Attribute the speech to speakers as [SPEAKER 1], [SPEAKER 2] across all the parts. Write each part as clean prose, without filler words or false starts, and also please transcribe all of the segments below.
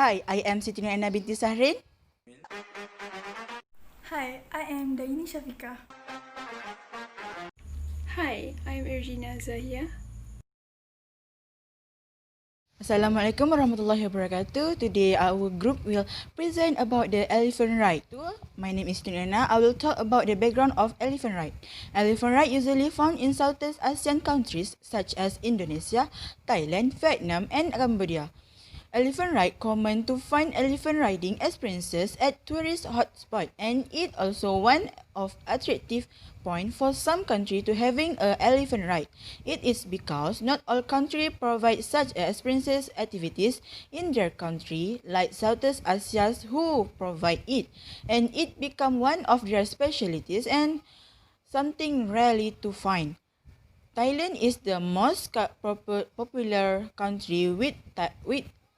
[SPEAKER 1] Hi, I am Ilyana Binti Sahrin.
[SPEAKER 2] Hi, I am Dayini Syafiqah.
[SPEAKER 3] Hi, I'm Zahiah.
[SPEAKER 1] Assalamualaikum warahmatullahi wabarakatuh. Today our group will present about the elephant ride tour. My name is Ilyana. I will talk about the background of elephant ride. Elephant ride usually found in Southeast Asian countries such as Indonesia, Thailand, Vietnam and Cambodia. Elephant ride common to find elephant riding experiences at tourist hotspot, and it also one of attractive point for some country to having a elephant ride. It is because not all country provide such experiences activities in their country like Southeast Asia who provide it, and it become one of their specialties and something rarely to find. Thailand is the most popular country with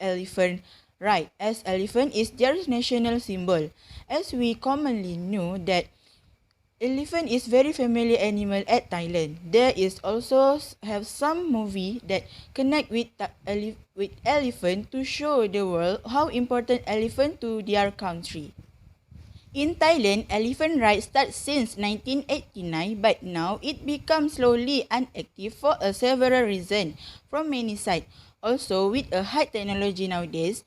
[SPEAKER 1] elephant ride, as elephant is their national symbol. As we commonly know that elephant is very familiar animal at Thailand. There is also have some movie that connect with elephant to show the world how important elephant to their country. In Thailand, elephant ride started since 1989, but now it becomes slowly inactive for a several reasons from many sides. Also, with a high technology nowadays,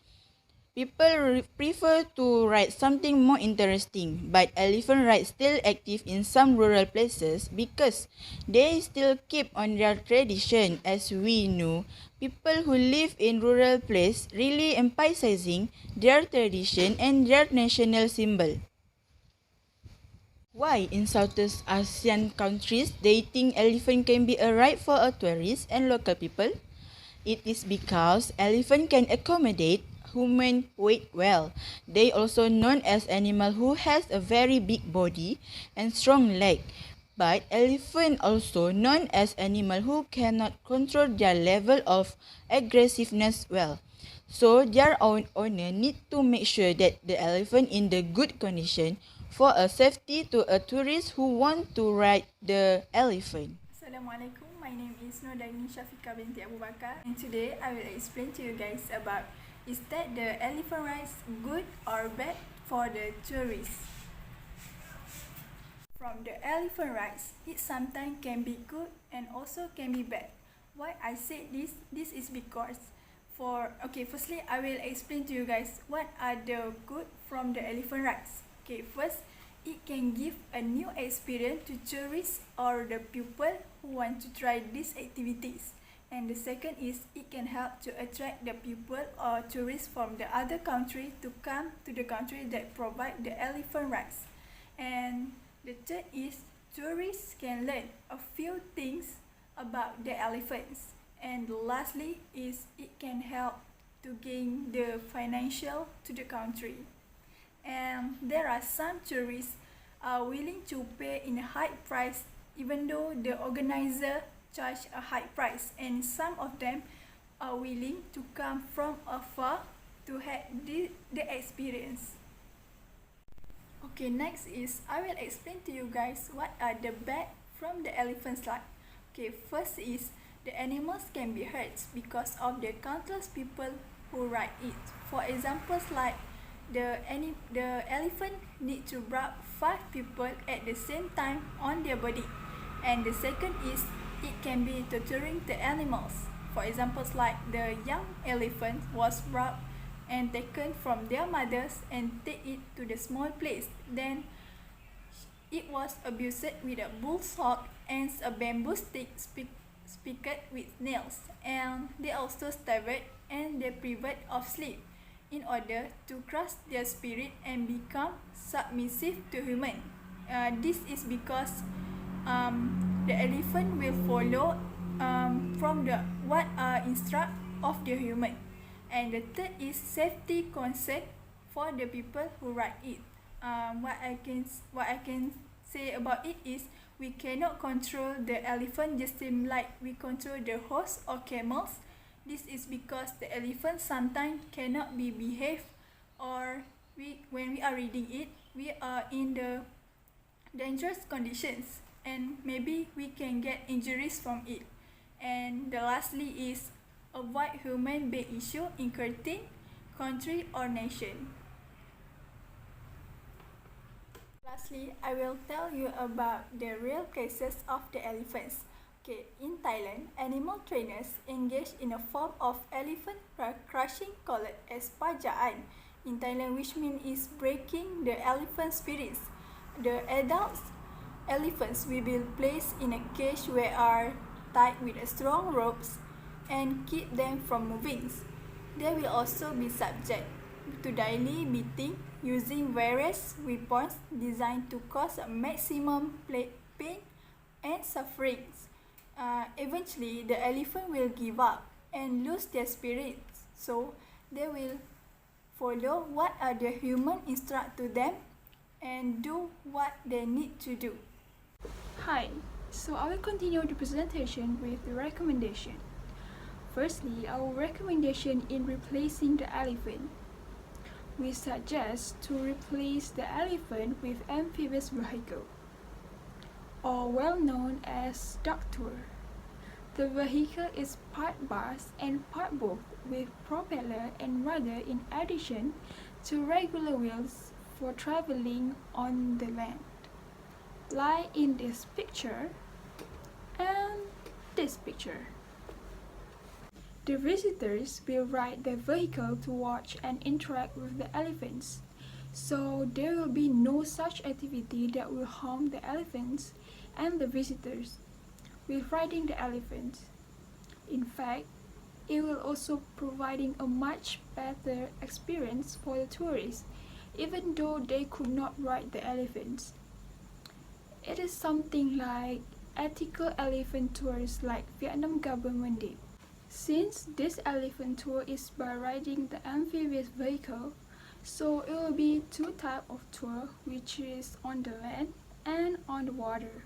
[SPEAKER 1] people prefer to ride something more interesting, but elephant ride still active in some rural places because they still keep on their tradition. As we know, people who live in rural place really emphasizing their tradition and their national symbol. Why in Southeast Asian countries they think elephant can be a ride for a tourist and local people? It is because elephant can accommodate human weight well. They also known as animal who has a very big body and strong leg. But elephant also known as animal who cannot control their level of aggressiveness well. So their own owner need to make sure that the elephant in the good condition for a safety to a tourist who want to ride the elephant.
[SPEAKER 2] Assalamualaikum. My name is Dayini Syafiqah Binti Bakar, and today I will explain to you guys about is that the elephant rides good or bad for the tourists. From the elephant rides, it sometimes can be good and also can be bad. Why I say this? This is because firstly I will explain to you guys what are the good from the elephant rides. Okay, first, it can give a new experience to tourists or the people who want to try these activities. And the second is it can help to attract the people or tourists from the other country to come to the country that provide the elephant rides. And the third is tourists can learn a few things about the elephants. And lastly is it can help to gain the financial to the country. And there are some tourists are willing to pay in a high price even though the organizer charge a high price, and some of them are willing to come from afar to have the experience. Okay, next is I will explain to you guys what are the bad from the elephant slide. Okay, first is the animals can be hurt because of the countless people who ride it. For examples like the elephant need to rub 5 people at the same time on their body. And the second is it can be torturing the animals. For examples like the young elephant was rubbed and taken from their mothers and take it to the small place. Then it was abused with a bull's hog and a bamboo stick spiked with nails. And they also starved and deprived of sleep in order to crush their spirit and become submissive to human. This is because the elephant will follow from the what are instruct of the human. And the third is safety concern for the people who ride it. What I can say about it is we cannot control the elephant just same like we control the horse or camels. This is because the elephant sometimes cannot be behaved, or when we are reading it, we are in the dangerous conditions and maybe we can get injuries from it. And the lastly is avoid human-based issue in country, or nation. Lastly, I will tell you about the real cases of the elephants. Okay, in Thailand, animal trainers engage in a form of elephant crushing called as pajaan in Thailand, which means is breaking the elephant spirits. The adults elephants will be placed in a cage where are tied with strong ropes and keep them from moving. They will also be subject to daily beating using various weapons designed to cause a maximum pain and suffering. Eventually, the elephant will give up and lose their spirits, so they will follow what other humans instruct to them and do what they need to do.
[SPEAKER 3] Hi, so I will continue the presentation with the recommendation. Firstly, our recommendation in replacing the elephant. We suggest to replace the elephant with amphibious vehicle, or well known as duck tour. The vehicle is part bus and part boat with propeller and rudder in addition to regular wheels for traveling on the land. Like in this picture and this picture. The visitors will ride the vehicle to watch and interact with the elephants, so there will be no such activity that will harm the elephants and the visitors with riding the elephants. In fact, it will also providing a much better experience for the tourists, even though they could not ride the elephants. It is something like ethical elephant tours like Vietnam government did. Since this elephant tour is by riding the amphibious vehicle, so it will be two types of tour, which is on the land and on the water.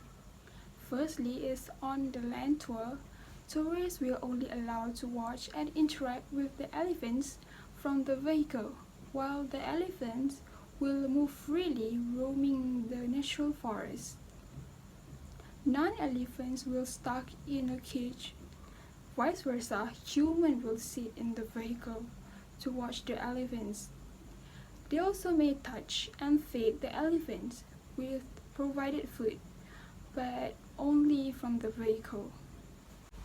[SPEAKER 3] Firstly is on the land tour. Tourists will only allowed to watch and interact with the elephants from the vehicle, while the elephants will move freely roaming the natural forest. Non-elephants will stuck in a cage. Vice versa, humans will sit in the vehicle to watch the elephants. They also may touch and feed the elephants with provided food, but only from the vehicle.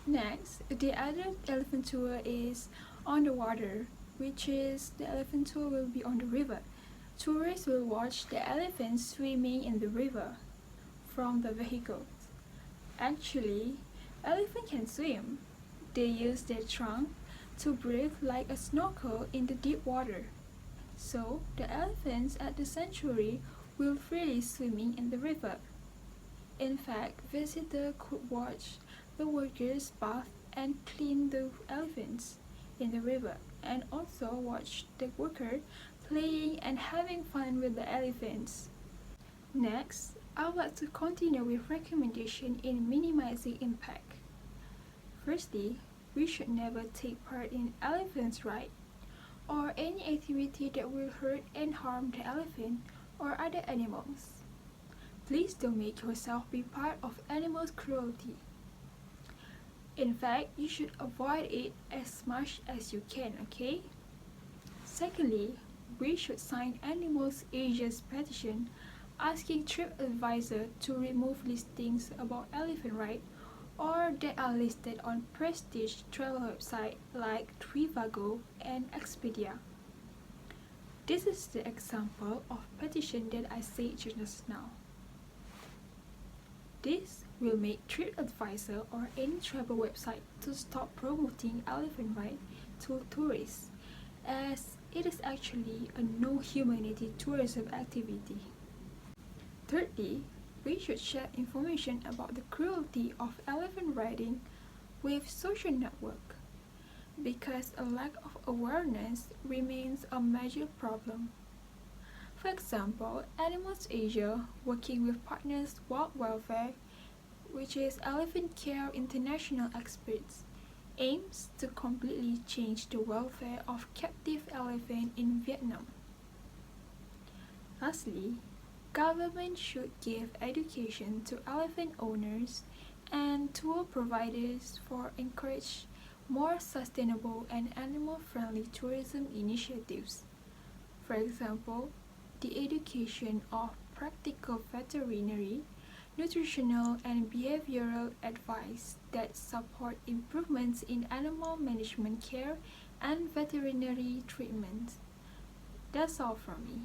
[SPEAKER 3] Next, the other elephant tour is on the water, which is the elephant tour will be on the river. Tourists will watch the elephants swimming in the river from the vehicle. Actually, elephants can swim. They use their trunk to breathe like a snorkel in the deep water. So, the elephants at the sanctuary will freely swimming in the river. In fact, visitors could watch the workers bath and clean the elephants in the river, and also watch the worker playing and having fun with the elephants. Next, I would like to continue with recommendation in minimizing impact. Firstly, we should never take part in elephants ride or any activity that will hurt and harm the elephant or other animals. Please don't make yourself be part of animals' cruelty. In fact, you should avoid it as much as you can, okay? Secondly, we should sign Animals Asia's petition asking TripAdvisor to remove listings about elephant ride or that are listed on prestige travel websites like Trivago and Expedia. This is the example of petition that I said just now. This will make TripAdvisor or any travel website to stop promoting elephant ride to tourists, as it is actually a no-humanity tourism activity. Thirdly, we should share information about the cruelty of elephant riding with social network, because a lack of awareness remains a major problem. For example, Animals Asia, working with partners Wild Welfare, which is Elephant Care International experts, aims to completely change the welfare of captive elephants in Vietnam. Lastly, government should give education to elephant owners and tour providers for encourage more sustainable and animal-friendly tourism initiatives. For example, the education of practical veterinary, nutritional and behavioral advice that support improvements in animal management care and veterinary treatment. That's all from me.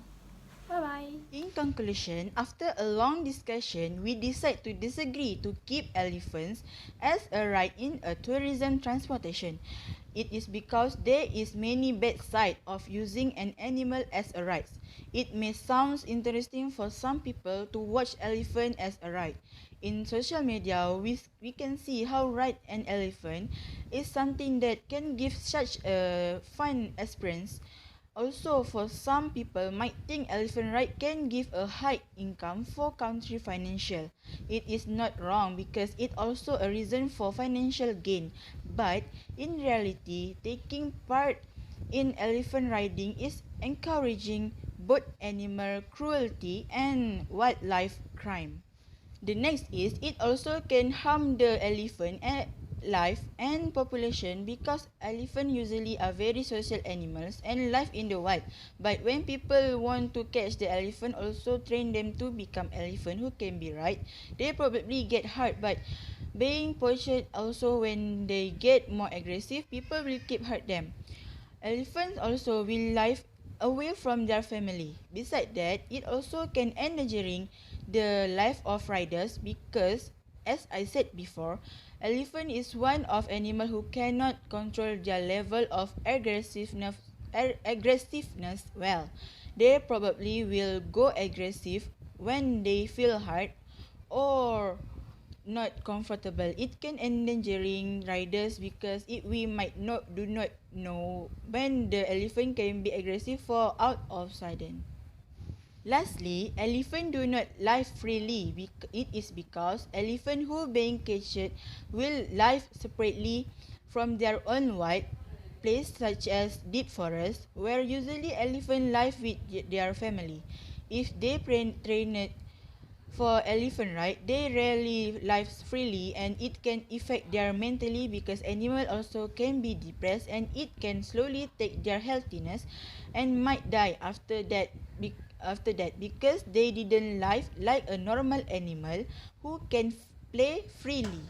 [SPEAKER 3] Bye-bye.
[SPEAKER 1] In conclusion, after a long discussion, we decide to disagree to keep elephants as a right in a tourism transportation. It is because there is many bad side of using an animal as a ride. It may sound interesting for some people to watch elephant as a ride. In social media, we can see how ride an elephant is something that can give such a fun experience. Also, for some people might think elephant ride can give a high income for country financial. It is not wrong because it also a reason for financial gain. But in reality, taking part in elephant riding is encouraging both animal cruelty and wildlife crime. The next is it also can harm the elephant life and population because elephants usually are very social animals and live in the wild. But when people want to catch the elephant, also train them to become elephant who can be right, they probably get hurt. But being poached also when they get more aggressive, people will keep hurt them. Elephants also will live away from their family. Besides that, it also can endangering the life of riders because, as I said before, elephant is one of animal who cannot control their level of aggressiveness well. They probably will go aggressive when they feel hurt or not comfortable. It can endangering riders because we might not do not know when the elephant can be aggressive for out of sudden. Lastly, elephant do not live freely. It is because elephant who being caged will live separately from their own wild place such as deep forest where usually elephant live with their family. If they train for elephant ride, they rarely live freely and it can affect their mentally because animal also can be depressed and it can slowly take their healthiness and might die after that because they didn't live like a normal animal who can play freely.